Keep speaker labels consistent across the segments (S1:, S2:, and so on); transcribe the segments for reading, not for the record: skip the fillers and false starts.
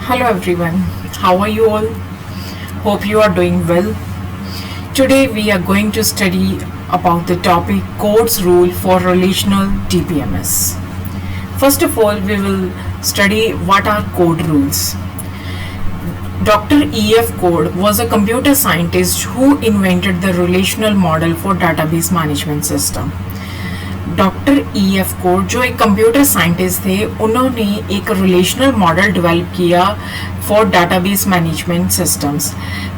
S1: Hello everyone, how are you all? Hope you are doing well. Today we are going to study about the topic codes rule for relational DBMS. First of all, we will study what are code rules. Dr. E.F. Code was a computer scientist who invented the relational model for database management system. Doctor E.F. Code जो एक computer scientist थे, उन्होंने एक relational model develop किया for database management systems.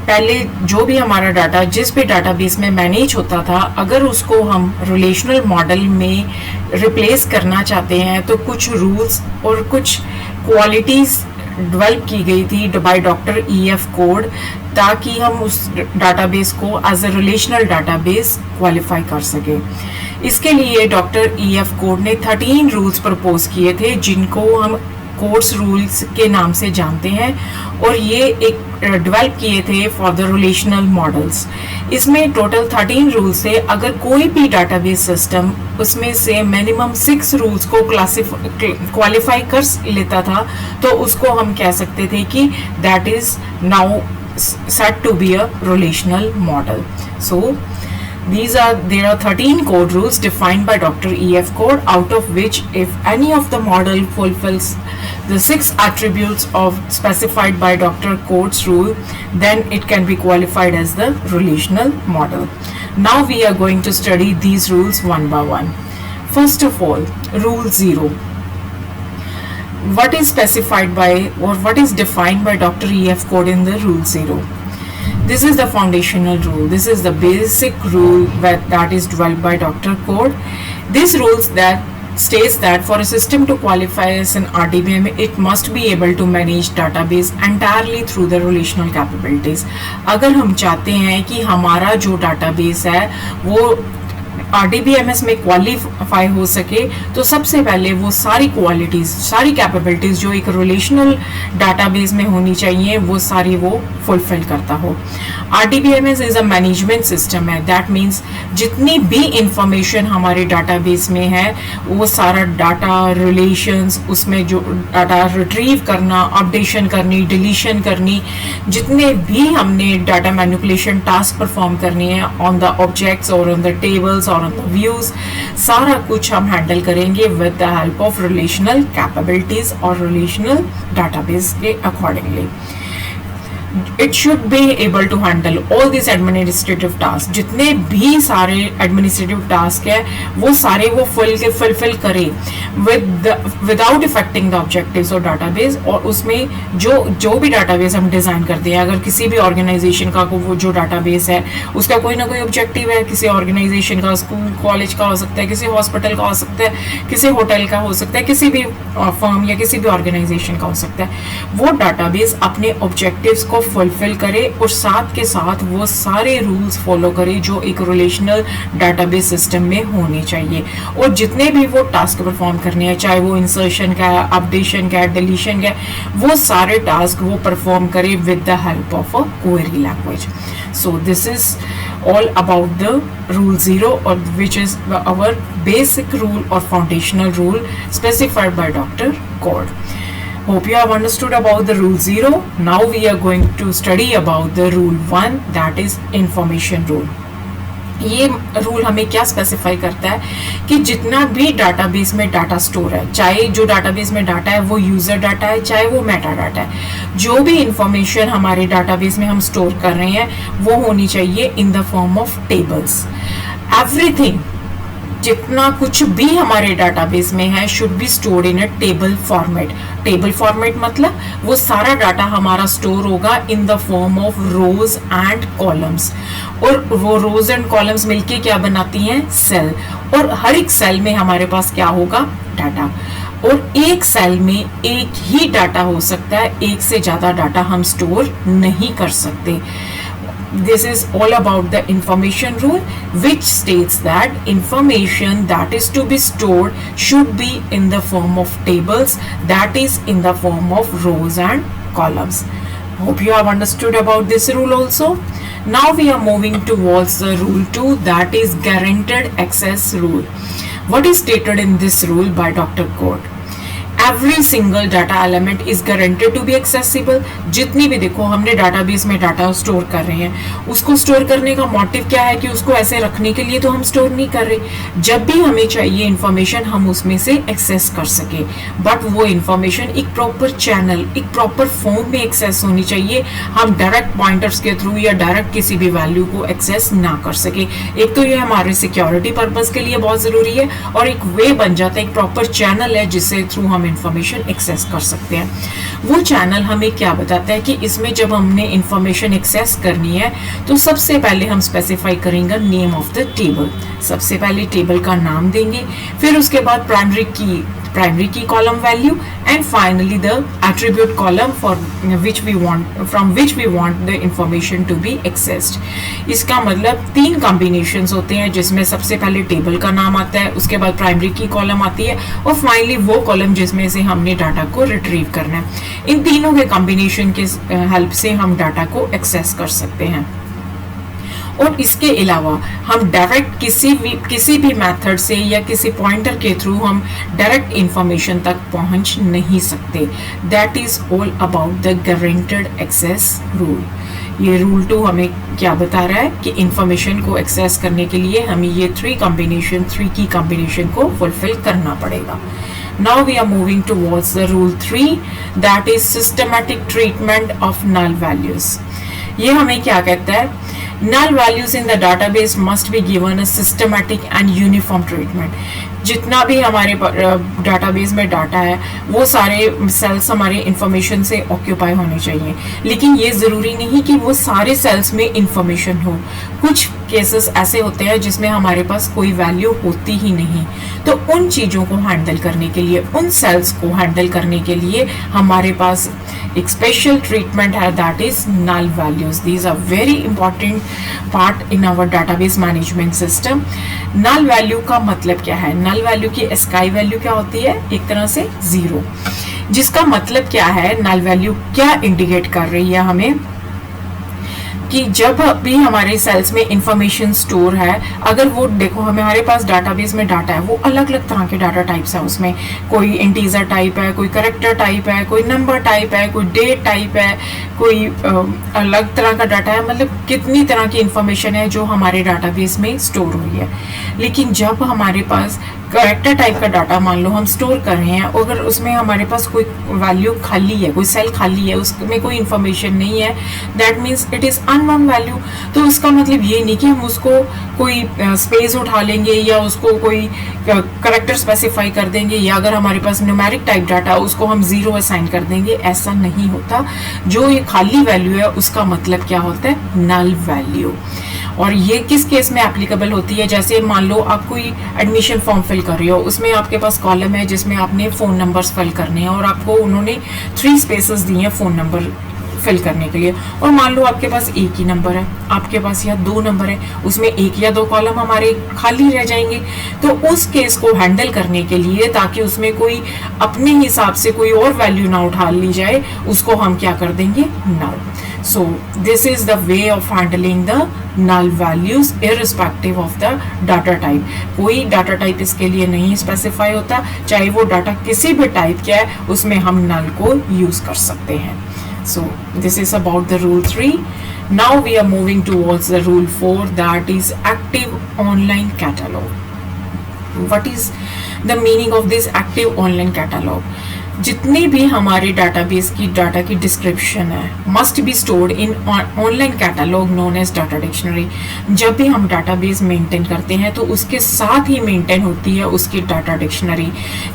S1: पहले जो भी हमारा डाटा जिस भी डाटाबेस में मैनेज होता था, अगर उसको हम रिलेशनल मॉडल में रिप्लेस करना चाहते हैं तो कुछ रूल्स और कुछ क्वालिटीज़ डेवलप की गई थी बाय डॉक्टर E.F. कोड, ताकि हम उस डाटाबेस को as a relational database qualify कर सकें। इसके लिए डॉक्टर E.F. कोड ने 13 रूल्स प्रपोज किए थे, जिनको हम कोड्स रूल्स के नाम से जानते हैं, और ये एक डेवलप किए थे फॉर द रिलेशनल मॉडल्स। इसमें टोटल 13 रूल्स थे। अगर कोई भी डाटाबेस सिस्टम उसमें से मिनिमम 6 रूल्स को क्वालिफाई कर लेता था, तो उसको हम कह सकते थे कि that is now said to be a relational model. So there are 13 code rules defined by Dr. E.F. Code, out of which if any of the model fulfills the 6 attributes of specified by Dr. Code's rule, then it can be qualified as the relational model. Now we are going to study these rules one by one. First of all, rule 0. What is specified by or what is defined by Dr. E.F. Code in the rule 0? This is the foundational rule. This is the basic rule that is developed by Dr. Code. This rules that states that for a system to qualify as an RDBM, it must be able to manage database entirely through the relational capabilities. अगर हम चाहते हैं कि हमारा जो database है वो RDBMS में क्वालिफाई हो सके, तो सबसे पहले वो सारी क्वालिटीज़, सारी कैपेबिलिटीज़ जो एक रिलेशनल डाटाबेस में होनी चाहिए, वो सारी वो फुलफिल करता हो। RDBMS is a management system है। दैट मीन्स जितनी भी इंफॉर्मेशन हमारे डाटाबेस में है, वो सारा डाटा रिलेशंस, उसमें जो डाटा रिट्रीव करना, अपडेशन करनी, डिलीशन करनी, जितने भी हमने डाटा मैनिपुलेशन टास्क परफॉर्म करनी है ऑन द ऑब्जेक्ट्स और ऑन द टेबल्स और ऑन द व्यूज, सारा कुछ हम हैंडल करेंगे with the help of relational capabilities और रिलेशनल डाटाबेस के accordingly. It should be able to handle all these administrative tasks. जितने भी सारे administrative task है, वो सारे वो fulfill करे without affecting the objectives और database। और उसमें जो भी database हम डिज़ाइन करते हैं, अगर किसी भी organization का वो जो database है उसका कोई ना कोई objective है, किसी organization का, स्कूल कॉलेज का हो सकता है, किसी हॉस्पिटल का हो सकता है, किसी होटल का हो सकता है, किसी भी फर्म या किसी भी ऑर्गेनाइजेशन का हो सकता है, वो डाटाबेस अपने ऑब्जेक्टिव्स को फुलफिल करे और साथ के साथ वो सारे रूल्स फॉलो करे जो एक रिलेशनल डाटाबेस सिस्टम में होने चाहिए। और जितने भी वो टास्क परफॉर्म करने हैं, चाहे वो इंसर्शन का है, अपडेशन का है, डिलीशन का है, वो सारे टास्क वो परफॉर्म करे with the help of a query language. So this is all about the rule 0, or which is our basic rule or foundational rule specified by Dr. Code. Hope you have understood about the rule 0. Now we are going to study about the rule 1, that is information rule. ये rule हमें क्या specify करता है कि जितना भी database में data store है, चाहे जो डाटाबेस में डाटा है वो यूजर डाटा है, चाहे वो मेटा डाटा है, जो भी इंफॉर्मेशन हमारे डाटाबेस में हम स्टोर कर रहे हैं वो होनी चाहिए in the form of tables. Everything, जितना कुछ भी हमारे डाटाबेस में है, should be stored in a table format. Table format मतलब वो सारा डाटा हमारा स्टोर होगा in the form of rose and columns, और वो रोज एंड कॉलम्स मिलके क्या बनाती हैं? सेल। और हर एक सेल में हमारे पास क्या होगा? डाटा। और एक सेल में एक ही डाटा हो सकता है, एक से ज़्यादा डाटा हम स्टोर नहीं कर सकते। This is all about the information rule, which states that information that is to be stored should be in the form of tables, that is in the form of rows and columns. Hope you have understood about this rule also. Now we are moving towards the rule 2, that is guaranteed access rule. What is stated in this rule by Dr. Code? Every single data element is guaranteed to be accessible. जितनी भी देखो हमने database में data store कर रहे हैं, उसको store करने का मोटिव क्या है कि उसको ऐसे रखने के लिए तो हम स्टोर नहीं कर रहे। जब भी हमें चाहिए इंफॉर्मेशन हम उसमें से एक्सेस कर सके, बट वो इंफॉर्मेशन एक प्रॉपर चैनल, एक प्रॉपर फॉर्म में एक्सेस होनी चाहिए। हम डायरेक्ट पॉइंटर्स के थ्रू या डायरेक्ट किसी भी वैल्यू को एक्सेस ना कर सके। एक तो ये हमारे सिक्योरिटी पर्पस के लिए बहुत जरूरी है, और एक वे बन जाता है, एक प्रॉपर चैनल है जिससे थ्रू हम इंफॉर्मेशन एक्सेस कर सकते हैं। वो चैनल हमें क्या बताता है कि इसमें जब हमने इंफॉर्मेशन एक्सेस करनी है तो सबसे पहले हम स्पेसिफाई करेंगे नेम ऑफ द टेबल। सबसे पहले टेबल का नाम देंगे, फिर उसके बाद primary key column value, and finally the attribute column from which we want the information to be accessed. इसका मतलब 3 कॉम्बिनेशंस होते हैं जिसमें सबसे पहले टेबल का नाम आता है, उसके बाद प्राइमरी की कॉलम आती है, और फाइनली वो कॉलम जिसमें से हमने डाटा को रिट्रीव करना है। इन तीनों के कॉम्बिनेशन के हेल्प से हम डाटा को एक्सेस कर सकते हैं। और इसके अलावा हम डायरेक्ट किसी भी मेथड से या किसी पॉइंटर के थ्रू हम डायरेक्ट इंफॉर्मेशन तक पहुंच नहीं सकते। That is all about the guaranteed access rule. ये रूल 2 हमें क्या बता रहा है कि इंफॉर्मेशन को एक्सेस करने के लिए हमें ये 3 की कॉम्बिनेशन को फुलफिल करना पड़ेगा। Now we are moving towards the rule 3, that is systematic treatment of null values. ये हमें क्या कहता है? Null values in the database must be given a systematic and uniform treatment. जितना भी हमारे डाटाबेस में डाटा है वो सारे सेल्स हमारे इंफॉर्मेशन से ऑक्यूपाई होने चाहिए, लेकिन ये ज़रूरी नहीं कि वो सारे सेल्स में इंफॉर्मेशन हो। कुछ केसेस ऐसे होते हैं जिसमें हमारे पास कोई वैल्यू होती ही नहीं, तो उन चीज़ों को हैंडल करने के लिए, उन सेल्स को हैंडल करने के लिए हमारे पास एक स्पेशल ट्रीटमेंट है, that is null values. These are very important part in our database management system. Null value का मतलब क्या है? नल वैल्यू की स्काई वैल्यू क्या होती है? एक तरह से 0, जिसका मतलब क्या है? नल वैल्यू क्या इंडिकेट कर रही है हमें कि जब भी हमारे सेल्स में इंफॉर्मेशन स्टोर है, अगर वो देखो हमारे पास डाटाबेस में डाटा है, वो अलग अलग तरह के डाटा टाइप्स है। उसमें कोई इंटीजर टाइप है, कोई कैरेक्टर टाइप है, कोई नंबर टाइप है, कोई डेट टाइप है, कोई अलग तरह का डाटा है। मतलब कितनी तरह की इंफॉर्मेशन है जो हमारे डाटाबेस में स्टोर हुई है। लेकिन जब हमारे पास कैरेक्टर टाइप का डाटा मान लो हम स्टोर कर रहे हैं, अगर उसमें हमारे पास कोई वैल्यू खाली है, कोई सेल खाली है, उसमें कोई इंफॉर्मेशन नहीं है, that means it is unknown value. तो उसका मतलब ये नहीं कि हम उसको कोई स्पेस उठा लेंगे या उसको कोई कैरेक्टर स्पेसिफाई कर देंगे, या अगर हमारे पास न्यूमेरिक टाइप डाटा उसको हम 0 असाइन कर देंगे, ऐसा नहीं होता। जो ये खाली वैल्यू है उसका मतलब क्या होता है? Null value. और ये किस केस में एप्लीकेबल होती है? जैसे मान लो आप कोई एडमिशन फॉर्म फिल कर रहे हो, उसमें आपके पास कॉलम है जिसमें आपने फ़ोन नंबर्स फिल करने हैं, और आपको उन्होंने 3 स्पेसेस दिए हैं फ़ोन नंबर फिल करने के लिए, और मान लो आपके पास एक ही नंबर है, आपके पास या 2 नंबर है, उसमें 1 या 2 कॉलम हमारे खाली रह जाएंगे। तो उस केस को हैंडल करने के लिए, ताकि उसमें कोई अपने हिसाब से कोई और वैल्यू ना उठा ली जाए, उसको हम क्या कर देंगे? नल। So this is the way of handling the null values irrespective of the data type. कोई डाटा टाइप इसके लिए नहीं स्पेसिफाई होता, चाहे वो डाटा किसी भी टाइप का है, उसमें हम नल को यूज कर सकते हैं। So this is about the rule 3. Now we are moving towards the rule 4, that is active online catalog. What is the meaning of this active online catalog? जितने भी हमारे डाटाबेस की डाटा की डिस्क्रिप्शन है must be stored in online catalogue known as data dictionary. जब भी हम database maintain करते हैं तो उसके साथ ही मेंटेन होती है उसकी डाटा डिक्शनरी,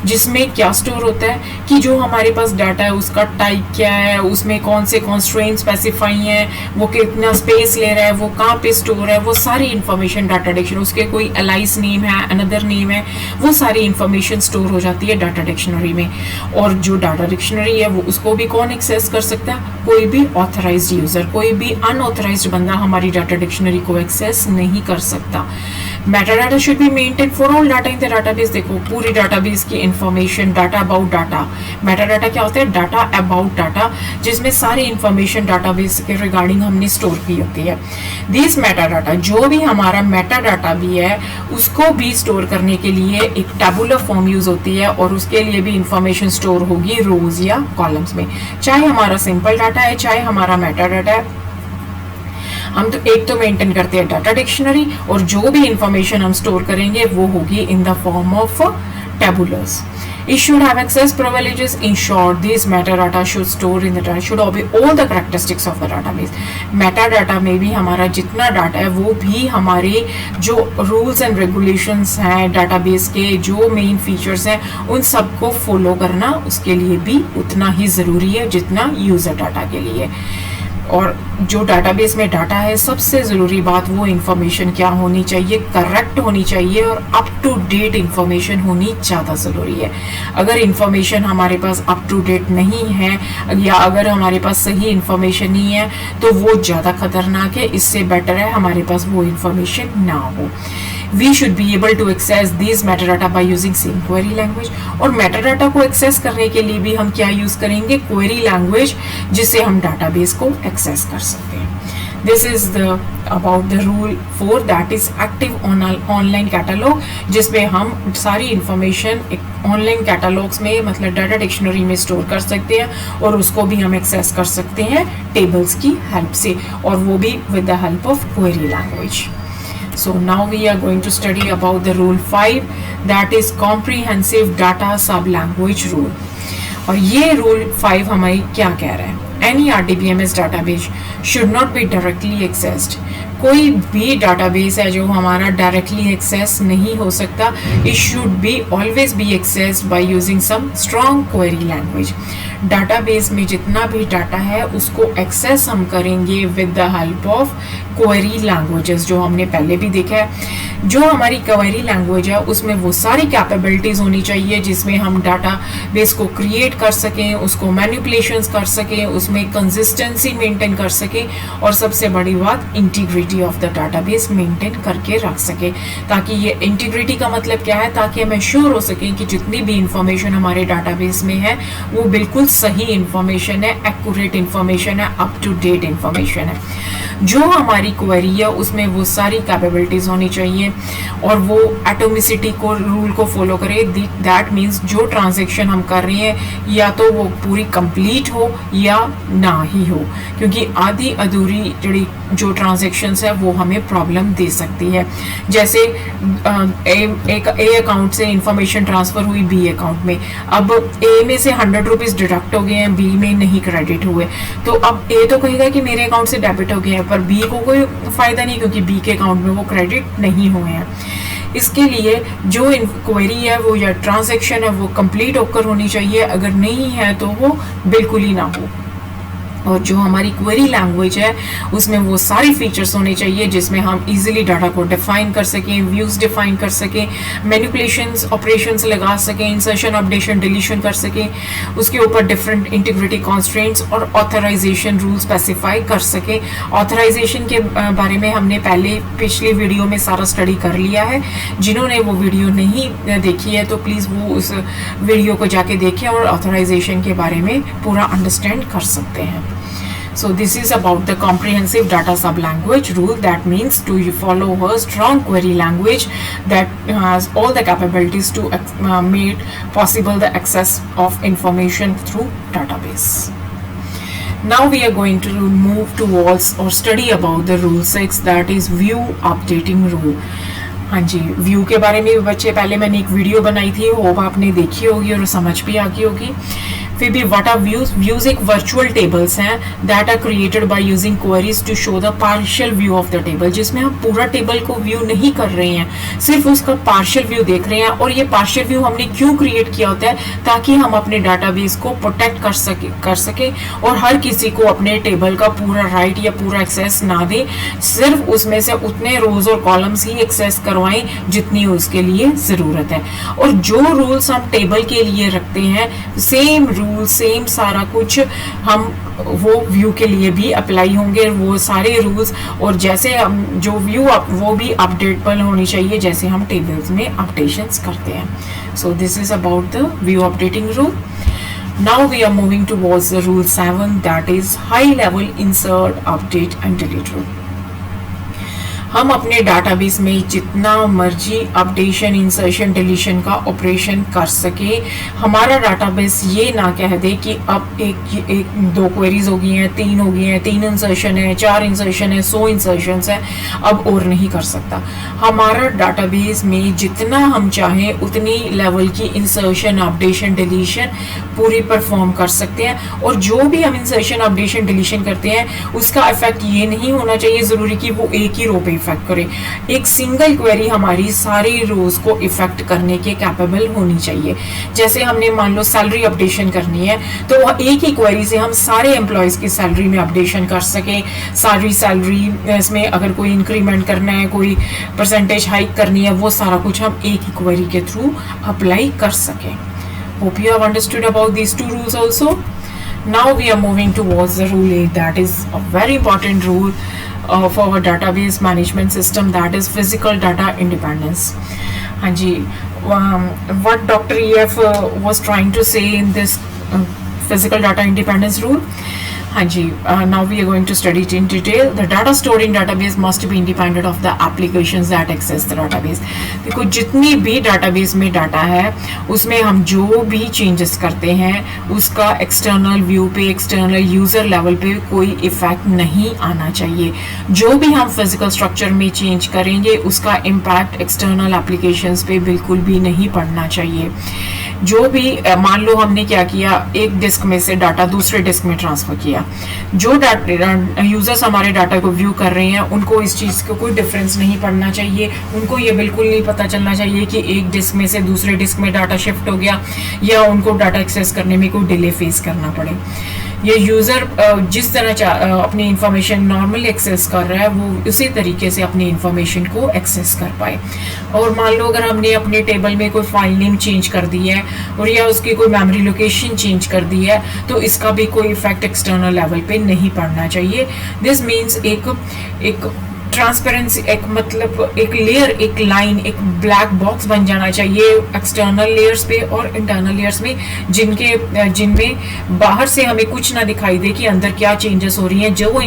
S1: जिसमें क्या स्टोर होता है कि जो हमारे पास डाटा है उसका टाइप क्या है, उसमें कौन से कॉन्स्ट्रेंट स्पेसिफाई हैं, वो कितना स्पेस ले रहा है, वो कहाँ पे स्टोर है, वो सारी इंफॉर्मेशन डाटा डिक्शनरी, उसके कोई एलाइस नेम है, अनदर नेम है, वो सारी इंफॉर्मेशन स्टोर हो जाती है डाटा डिक्शनरी में। और जो डाटा डिक्शनरी है वो उसको भी कौन एक्सेस कर सकता है? कोई भी ऑथराइज्ड यूजर, कोई भी अनऑथराइज्ड बंदा हमारी डाटा डिक्शनरी को एक्सेस नहीं कर सकता। Meta data should be maintain for all data in the database. देखो पूरी डाटाबेस की information, data about data, Meta data क्या होता है? डाटा अबाउट डाटा, जिसमें सारी इंफॉर्मेशन डाटाबेस के रिगार्डिंग हमने स्टोर की होती है। दिस मेटा डाटा, जो भी हमारा मेटा डाटा भी है उसको भी स्टोर करने के लिए एक टैबुलर फॉर्म यूज होती है और उसके लिए भी इंफॉर्मेशन स्टोर होगी रोज या कॉलम्स में। चाहे हमारा सिंपल डाटा है, चाहे हमारा मेटा डाटा है, हम तो एक तो मेंटेन करते हैं डाटा डिक्शनरी, और जो भी इंफॉर्मेशन हम स्टोर करेंगे वो होगी in the form of tabulars. It should have access privileges. In short, these metadata should store in the data, should obey all the characteristics of the database. Metadata में भी हमारा जितना डाटा है वो भी हमारे जो रूल्स एंड रेगुलेशंस हैं डाटाबेस के, जो मेन फीचर्स हैं, उन सबको फॉलो करना उसके लिए भी उतना ही ज़रूरी है जितना यूज़र डाटा के लिए। और जो डाटाबेस में डाटा है, सबसे ज़रूरी बात वो इन्फॉर्मेशन क्या होनी चाहिए? करेक्ट होनी चाहिए और अप टू डेट इन्फॉर्मेशन होनी ज़्यादा ज़रूरी है। अगर इन्फॉर्मेशन हमारे पास अप टू डेट नहीं है या अगर हमारे पास सही इन्फॉर्मेशन नहीं है तो वो ज़्यादा खतरनाक है। इससे बेटर है हमारे पास वो इन्फॉर्मेशन ना हो। We should be able to access these metadata by using same query language। और metadata को एक्सेस करने के लिए भी हम क्या यूज करेंगे? क्वेरी लैंग्वेज, जिससे हम डाटाबेस को एक्सेस कर सकते हैं। This is the about the rule 4 that is active online catalogue, जिसमें हम सारी इंफॉर्मेशन एक ऑनलाइन कैटलॉग्स में, मतलब डाटा डिक्शनरी में स्टोर कर सकते हैं और उसको भी हम एक्सेस कर सकते हैं टेबल्स की हेल्प से, और वो भी with the help of query language. So now we are going to study about the rule 5 that is comprehensive data sub language rule। और ये rule 5 हमें क्या कह रहा है? Any RDBMS database should not be directly accessed। कोई भी database है जो हमारा डायरेक्टली एक्सेस नहीं हो सकता, it should be always be accessed by using some strong query language. Database में जितना भी डाटा है उसको एक्सेस हम करेंगे with the help of query languages, जो हमने पहले भी देखा है। जो हमारी क्वेरी लैंग्वेज है उसमें वो सारी कैपेबिलिटीज़ होनी चाहिए जिसमें हम डाटाबेस को क्रिएट कर सकें, उसको मैनिपुलेशंस कर सकें, उसमें कंसिस्टेंसी मेंटेन कर सकें, और सबसे बड़ी बात integrity of the database maintain करके रख सके। ताकि ये इंटीग्रिटी का मतलब क्या है? ताकि हमें श्योर हो सके कि जितनी भी इंफॉर्मेशन हमारे डाटाबेस में है वो बिल्कुल सही इंफॉर्मेशन है, एक्यूरेट इंफॉर्मेशन है, अप टू डेट इंफॉर्मेशन है। जो हमारी क्वेरी है उसमें वो सारी कैपेबिलिटीज होनी चाहिए और वो एटोमिसिटी को रूल को फॉलो करे। दैट मीन्स जो ट्रांजैक्शन हम कर रहे हैं या तो वो पूरी कंप्लीट हो या ना ही हो, क्योंकि आधी अधूरी जो ट्रांजैक्शंस है वो हमें प्रॉब्लम दे सकती है। जैसे एक ए अकाउंट से इंफॉर्मेशन ट्रांसफर हुई बी अकाउंट में, अब ए में से 100 रुपीज़ डिडक्ट हो गए हैं, बी में नहीं क्रेडिट हुए, तो अब ए तो कहेगा कि मेरे अकाउंट से डेबिट हो गए हैं, पर बी को कोई फ़ायदा नहीं क्योंकि बी के अकाउंट में वो क्रेडिट नहीं हुए हैं। इसके लिए जो क्वेरी है वो या ट्रांजैक्शन है वो कंप्लीट होकर होनी चाहिए, अगर नहीं है तो वो बिल्कुल ही ना हो। और जो हमारी क्वेरी लैंग्वेज है उसमें वो सारी फीचर्स होने चाहिए जिसमें हम इजीली डाटा को डिफाइन कर सकें, व्यूज डिफाइन कर सकें, मैनिपुलेशंस ऑपरेशंस लगा सकें, इंसर्शन अपडेशन डिलीशन कर सकें, उसके ऊपर डिफरेंट इंटीग्रिटी कॉन्स्ट्रेंट्स और ऑथराइजेशन रूल स्पेसिफाई कर सकें। ऑथराइजेशन के बारे में हमने पहले पिछली वीडियो में सारा स्टडी कर लिया है। जिन्होंने वो वीडियो नहीं देखी है तो प्लीज़ वो उस वीडियो को जाके देखें और ऑथराइजेशन के बारे में पूरा अंडरस्टैंड कर सकते हैं। So this is about the comprehensive data sub-language rule. That means to follow a strong query language that has all the capabilities to make possible the access of information through database. Now we are going to move towards or study about the rule 6 that is view updating rule. हाँ जी, view के बारे में बच्चे पहले मैंने एक video बनाई थी, होप आपने देखी होगी और समझ भी आ गई होगी। फिर भी व्हाट आर व्यूज? व्यूज एक वर्चुअल टेबल्स हैं that are created by using queries to show the partial view of the table, जिसमें हम पूरा टेबल को व्यू नहीं कर रहे हैं, सिर्फ उसका पार्शियल व्यू देख रहे हैं। और ये पार्शियल व्यू हमने क्यों क्रिएट किया होता है? ताकि हम अपने डाटाबेस को प्रोटेक्ट कर सके और हर किसी को अपने टेबल का पूरा राइट या पूरा एक्सेस ना दे, सिर्फ उसमें से उतने रोज और कॉलम्स ही एक्सेस करवाएं जितनी उसके लिए ज़रूरत है। और जो रूल्स हम टेबल के लिए रखते हैं सेम रूल रूल सेम सारा कुछ हम वो व्यू के लिए भी अप्लाई होंगे, वो सारे रूल्स, और जैसे हम जो व्यू वो भी अपडेटेबल होनी चाहिए जैसे हम टेबल्स में अपडेशंस करते हैं. So this is about the view updating rule. Now we are moving towards the rule 7, that is high level insert, update and delete rule. हम अपने डाटाबेस में जितना मर्जी अपडेशन, इंसर्शन, डिलीशन का ऑपरेशन कर सके. हमारा डाटाबेस ये ना कह दे कि अब एक दो क्वेरीज हो गई हैं, 3 हो गई हैं, 3 इंसर्शन है, 4 इंसर्शन है, 100 इंसर्शंस है, अब और नहीं कर सकता. हमारा डाटाबेस में जितना हम चाहें उतनी लेवल की इंसर्शन, अपडेशन, डिलीशन पूरी परफॉर्म कर सकते हैं. और जो भी हम इंसर्शन, अपडेशन, डिलीशन करते हैं उसका इफेक्ट ये नहीं होना चाहिए ज़रूरी कि वो एक ही रो पे इफेक्ट करे. एक सिंगल क्वेरी हमारी सारी रोज को इफेक्ट करने के कैपेबल होनी चाहिए. जैसे हमने मान लो सैलरी अपडेशन करनी है तो एक ही क्वेरी से हम सारे एम्प्लॉयज की सैलरी में अपडेशन कर सकें. सारी सैलरी इसमें अगर कोई इंक्रीमेंट करना है, कोई परसेंटेज हाइक करनी है, वो सारा कुछ हम एक ही क्वेरी के थ्रू अप्लाई कर सकें. Hope you have understood about these 2 rules also. Now we are moving towards the rule 8, that is a very important rule for our database management system, that is physical data independence. हाँ जी, what Dr. EF was trying to say in this physical data independence rule. हाँ जी, now we are going to study it in detail. The data stored in database must be independent of the applications that access the database. देखो जितनी भी database में data है उसमें हम जो भी चेंजेस करते हैं उसका एक्सटर्नल व्यू पे, एक्सटर्नल यूजर लेवल पे कोई इफेक्ट नहीं आना चाहिए. जो भी हम फिजिकल स्ट्रक्चर में चेंज करेंगे उसका इम्पैक्ट एक्सटर्नल एप्लीकेशंस पे बिल्कुल भी नहीं पड़ना चाहिए. जो भी मान लो हमने क्या किया, एक डिस्क में से डाटा दूसरे डिस्क में ट्रांसफर किया, जो यूजर्स हमारे डाटा को व्यू कर रहे हैं उनको इस चीज़ को कोई डिफरेंस नहीं पड़ना चाहिए. उनको ये बिल्कुल नहीं पता चलना चाहिए कि एक डिस्क में से दूसरे डिस्क में डाटा शिफ्ट हो गया या उनको डाटा एक्सेस करने में कोई डिले फेस करना पड़े. ये यूज़र जिस तरह अपनी इंफॉर्मेशन नॉर्मल एक्सेस कर रहा है वो उसी तरीके से अपनी इंफॉर्मेशन को एक्सेस कर पाए. और मान लो अगर हमने अपने टेबल में कोई फाइल नेम चेंज कर दी है और या उसकी कोई मेमोरी लोकेशन चेंज कर दी है तो इसका भी कोई इफेक्ट एक्सटर्नल लेवल पे नहीं पड़ना चाहिए. दिस मीन्स एक ट्रांसपेरेंसी, एक मतलब एक लेयर, एक लाइन, एक ब्लैक बॉक्स बन जाना चाहिए एक्सटर्नल लेयर्स पे और इंटरनल लेयर्स में, जिनमें बाहर से हमें कुछ ना दिखाई दे कि अंदर क्या चेंजेस हो रही हैं. जो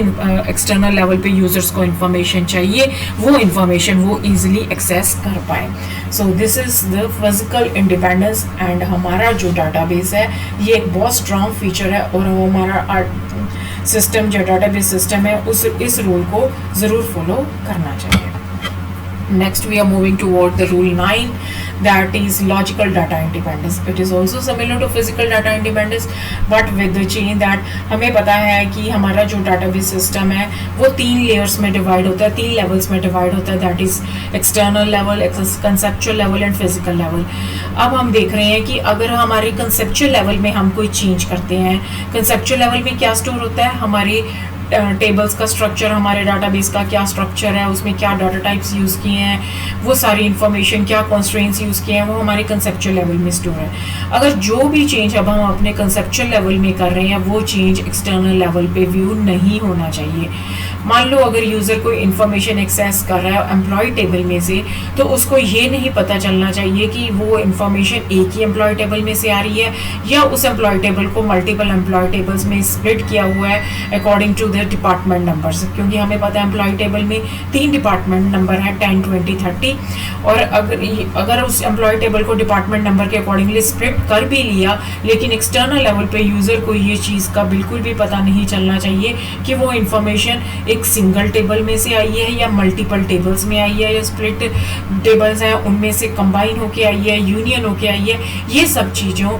S1: एक्सटर्नल लेवल पे यूजर्स को इंफॉर्मेशन चाहिए वो इंफॉर्मेशन वो इजीली एक्सेस कर पाए. So this is the physical independence. And हमारा जो डाटाबेस है ये एक बहुत स्ट्रॉन्ग फीचर है और वो हमारा सिस्टम जो डाटाबेस सिस्टम है इस रूल को ज़रूर फॉलो करना चाहिए. Next we are moving toward the rule 9, that is logical data independence. It is also similar to physical data independence but with the change that हमें पता है कि हमारा जो database system है वो 3 layers में divide होता है, 3 levels में divide होता है, that is external level, conceptual level and physical level. अब हम देख रहे हैं कि अगर हमारे conceptual level में हम कोई change करते हैं, conceptual level में क्या store होता है, हमारी टेबल्स का स्ट्रक्चर, हमारे डाटाबेस का क्या स्ट्रक्चर है, उसमें क्या डाटा टाइप्स यूज़ किए हैं, वो सारी इन्फॉर्मेशन, क्या कॉन्स्ट्रेंट्स यूज़ किए हैं, वो हमारे कंसेप्चुअल लेवल में स्टोर है. अगर जो भी चेंज अब हम अपने कंसेप्चुअल लेवल में कर रहे हैं वो चेंज एक्सटर्नल लेवल पे व्यू नहीं होना चाहिए. मान लो अगर यूज़र कोई इन्फॉर्मेशन एक्सेस कर रहा है एम्प्लॉय टेबल में से तो उसको ये नहीं पता चलना चाहिए कि वो इन्फॉर्मेशन एक ही एम्प्लॉय टेबल में से आ रही है या उस एम्प्लॉय टेबल को मल्टीपल एम्प्लॉय टेबल्स में स्प्लिट किया हुआ है according to the department numbers. क्योंकि हमें पता है एम्प्लॉय टेबल में 3 डिपार्टमेंट नंबर है, 10, 20, 30. और अगर उस एम्प्लॉय टेबल को डिपार्टमेंट नंबर के अकॉर्डिंगली स्प्लिट कर भी लिया लेकिन एक्सटर्नल लेवल पे यूज़र को ये चीज़ का बिल्कुल भी पता नहीं चलना चाहिए कि वो इन्फॉर्मेशन एक सिंगल टेबल में से आई है या मल्टीपल टेबल्स में आई है या स्प्लिट टेबल्स हैं उनमें से कंबाइन होके आई है, यूनियन होके आई है. ये सब चीज़ों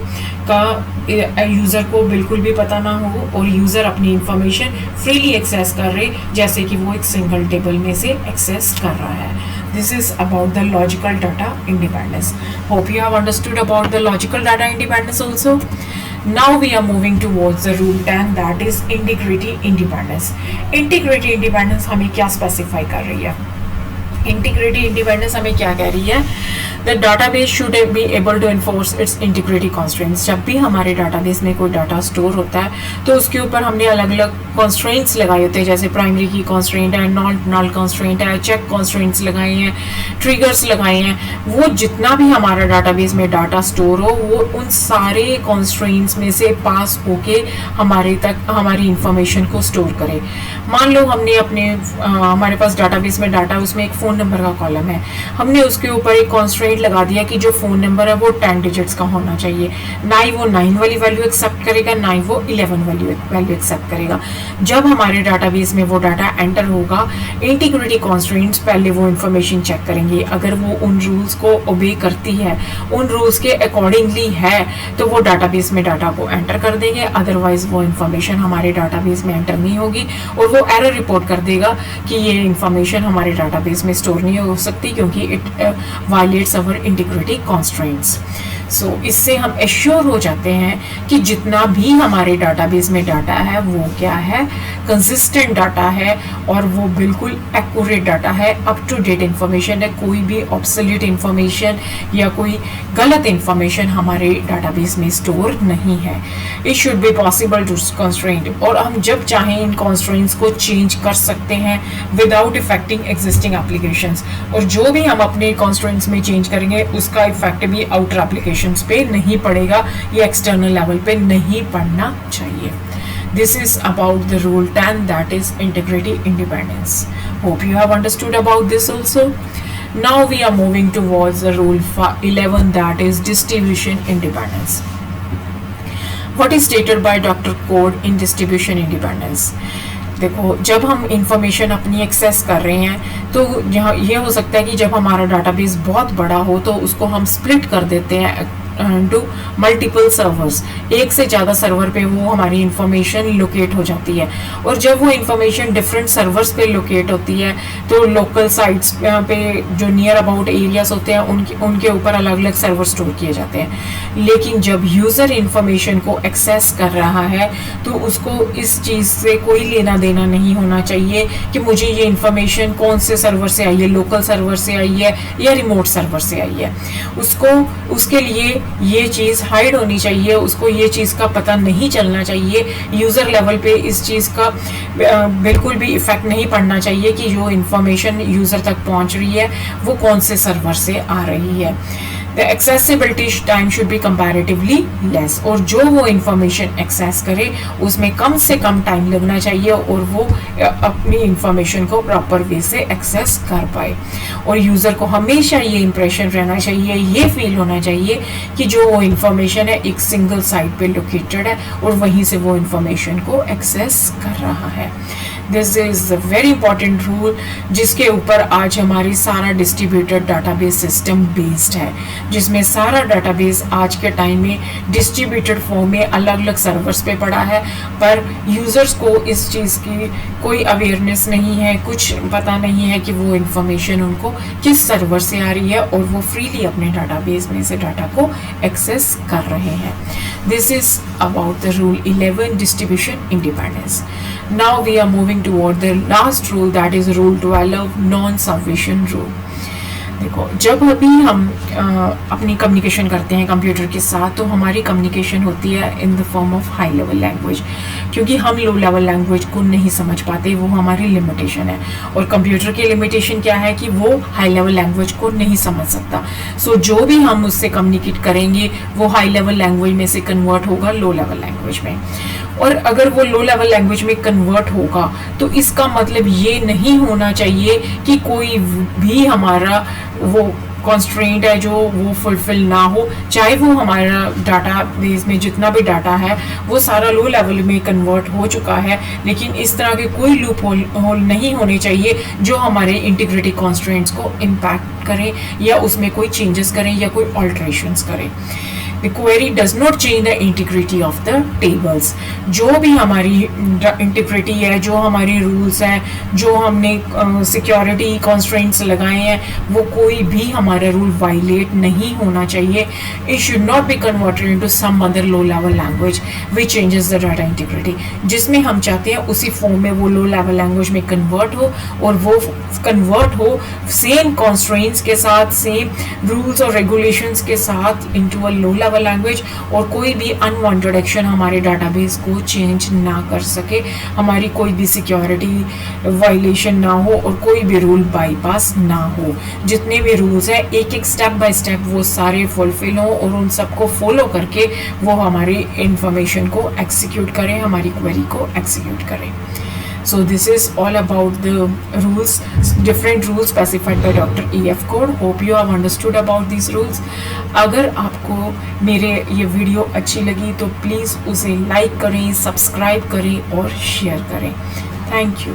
S1: का यूज़र को बिल्कुल भी पता ना हो और यूज़र अपनी इंफॉर्मेशन फ्रीली एक्सेस कर रहे जैसे कि वो एक सिंगल टेबल में से एक्सेस कर रहा है. This is about the logical data independence. Hope you have understood about the logical data independence also. Now we are moving towards the rule 10, that is integrity independence. Integrity independence हमें क्या specify कर रही है? Integrity independence हमें क्या कह रही है? The database should be able to enforce its integrity constraints. जब भी हमारे डाटाबेस में कोई डाटा स्टोर होता है तो उसके ऊपर हमने अलग अलग कॉन्स्ट्रेंट्स लगाए होते हैं, जैसे प्राइमरी की कॉन्स्ट्रेंट है, नॉन नल कॉन्स्ट्रेंट है, चेक कॉन्स्ट्रेंट्स लगाए हैं, ट्रिगर्स लगाए हैं। वो जितना भी हमारा डाटाबेस में डाटा स्टोर हो वो उन सारे कॉन्स्ट्रेंट्स में से पास होके हमारे तक हमारी इंफॉर्मेशन को स्टोर करे। मान लो हमने हमारे पास डाटाबेस में डाटा, उसमें एक फ़ोन नंबर का कॉलम है, हमने उसके ऊपर एक कॉन्स्ट्रेंट लगा दिया कि जो फ़ोन नंबर है वो 10 डिजिट्स का होना चाहिए। ना ही वो 9 वाली वैल्यू एक्सेप्ट करेगा, ना ही वो 11 वैल्यू एक्सेप्ट करेगा। जब हमारे डाटाबेस में वो डाटा एंटर होगा, इंटीग्रिटी कॉन्स्ट्रेंट्स पहले वो इन्फॉर्मेशन चेक करेंगे। अगर वो उन रूल्स को ओबे करती है, उन रूल्स के अकॉर्डिंगली है, तो वो डाटाबेस में डाटा को एंटर कर देंगे। अदरवाइज वो इन्फॉर्मेशन हमारे डाटाबेस में एंटर नहीं होगी और वो एरर रिपोर्ट कर देगा कि ये इन्फॉर्मेशन हमारे डाटाबेस में स्टोर नहीं हो सकती क्योंकि it violates our integrity constraints. So इससे हम एश्योर हो जाते हैं कि जितना भी हमारे डाटाबेस में डाटा है वो क्या है, कंसिस्टेंट डाटा है और वो बिल्कुल एक्यूरेट डाटा है, अप टू डेट इंफॉर्मेशन है। कोई भी ऑब्सोल्यूट इंफॉर्मेशन या कोई गलत इंफॉर्मेशन हमारे डाटाबेस में स्टोर नहीं है। It should be possible to constraint, और हम जब चाहें इन कॉन्स्ट्रेंट्स को चेंज कर सकते हैं विदाउट इफेक्टिंग एग्जिस्टिंग एप्लीकेशंस। और जो भी हम अपने कॉन्स्ट्रेंट्स में चेंज करेंगे उसका इफेक्ट भी आउटर एप्लीकेशंस पे नहीं पड़ेगा या एक्सटर्नल लेवल पे नहीं पड़ना चाहिए। This is about the rule 10, that is integrity independence. Hope you have understood about this also. Now we are moving towards the rule 11, that is distribution independence. What is stated by Dr. Code in distribution independence? देखो, जब हम information अपनी access कर रहे हैं तो यहाँ ये हो सकता है कि जब हमारा डाटाबेस बहुत बड़ा हो तो उसको हम स्प्लिट कर देते हैं टू मल्टीपल सर्वर्स। एक से ज़्यादा सर्वर पे वो हमारी इंफॉर्मेशन लोकेट हो जाती है, और जब वो इंफॉर्मेशन डिफरेंट सर्वर्स पे लोकेट होती है तो लोकल साइट्स पे जो नियर अबाउट एरियाज होते हैं उनके ऊपर अलग अलग सर्वर स्टोर किए जाते हैं। लेकिन जब यूज़र इंफॉर्मेशन को एक्सेस कर रहा है तो उसको इस चीज़ से कोई लेना देना नहीं होना चाहिए कि मुझे ये इंफॉर्मेशन कौन से सर्वर से आई है, लोकल सर्वर से आई है या रिमोट सर्वर से आई है। उसके लिए ये चीज़ हाइड होनी चाहिए, उसको ये चीज़ का पता नहीं चलना चाहिए। यूज़र लेवल पे इस चीज़ का बिल्कुल भी इफेक्ट नहीं पड़ना चाहिए कि जो इंफॉर्मेशन यूज़र तक पहुंच रही है वो कौन से सर्वर से आ रही है। The accessibility time should be comparatively less, और जो वो इंफॉर्मेशन एक्सेस करे उसमें कम से कम टाइम लगना चाहिए और वो अपनी इंफॉर्मेशन को प्रॉपर वे से एक्सेस कर पाए। और यूज़र को हमेशा ये इंप्रेशन रहना चाहिए, ये फील होना चाहिए कि जो वो इंफॉर्मेशन है एक सिंगल साइट पे लोकेटेड है और वहीं से वो इंफॉर्मेशन को एक्सेस कर रहा है। This is a very important rule जिसके ऊपर आज हमारी सारा डिस्ट्रीब्यूटेड डाटाबेस सिस्टम बेस्ड है, जिसमें सारा डाटाबेस आज के टाइम में डिस्ट्रीब्यूटेड फॉर्म में अलग अलग सर्वर्स पे पड़ा है, पर यूज़र्स को इस चीज़ की कोई अवेयरनेस नहीं है, कुछ पता नहीं है कि वो इंफॉर्मेशन उनको किस सर्वर से आ रही है और वो फ्रीली अपने डाटाबेस में से डाटा को एक्सेस कर रहे हैं। This is about the rule 11, distribution independence. Now we are moving toward the last rule, that is rule 12, non-subversion rule. देखो, जब अभी हम अपनी कम्युनिकेशन करते हैं कंप्यूटर के साथ तो हमारी कम्युनिकेशन होती है in the form of high level language, क्योंकि हम लो लेवल लैंग्वेज को नहीं समझ पाते, वो हमारी लिमिटेशन है। और कंप्यूटर की लिमिटेशन क्या है कि वो हाई लेवल लैंग्वेज को नहीं समझ सकता। सो जो भी हम उससे कम्युनिकेट करेंगे वो हाई लेवल लैंग्वेज में से कन्वर्ट होगा लो लेवल लैंग्वेज में। और अगर वो लो लेवल लैंग्वेज में कन्वर्ट होगा तो इसका मतलब ये नहीं होना चाहिए कि कोई भी हमारा वो कॉन्स्ट्रेंट है जो वो फुलफिल ना हो, चाहे वो हमारा डाटा बेस में जितना भी डाटा है वो सारा लो लेवल में कन्वर्ट हो चुका है, लेकिन इस तरह के कोई लूप होल नहीं होने चाहिए जो हमारे इंटीग्रिटी कॉन्स्ट्रेंट्स को इम्पैक्ट करें या उसमें कोई चेंजेस करें या कोई ऑल्ट्रेशंस करें। The query does not change the integrity of the tables. जो भी हमारी इंटीग्रिटी है, जो हमारी रूल्स हैं, जो हमने सिक्योरिटी कॉन्स्ट्रेंट्स लगाए हैं, वो कोई भी हमारा रूल वायलेट नहीं होना चाहिए। It should not be converted into some other low level language which changes the data integrity. जिसमें हम चाहते हैं उसी फॉर्म में वो लो लेवल लैंग्वेज में कन्वर्ट हो, और वो कन्वर्ट हो सेम कॉन्स्ट्रेंट्स के साथ, सेम रूल्स और रेगुलेशंस के साथ into a low level language, और कोई भी अनवांटेड एक्शन हमारे डाटाबेस को चेंज ना कर सके, हमारी कोई भी सिक्योरिटी वायलेशन ना हो और कोई भी रूल बाईपास ना हो। जितने भी रूल्स हैं एक एक स्टेप बाय स्टेप वो सारे फुलफिल हों और उन सबको फॉलो करके वो हमारी इंफॉर्मेशन को एक्सिक्यूट करें, हमारी क्वेरी को एक्सिक्यूट करें। So this is all about the rules, different rules specified by Dr. EF Code. Hope you have understood about these rules. अगर आपको मेरे ये वीडियो अच्छी लगी तो प्लीज़ उसे लाइक करें, सब्सक्राइब करें और शेयर करें। Thank you.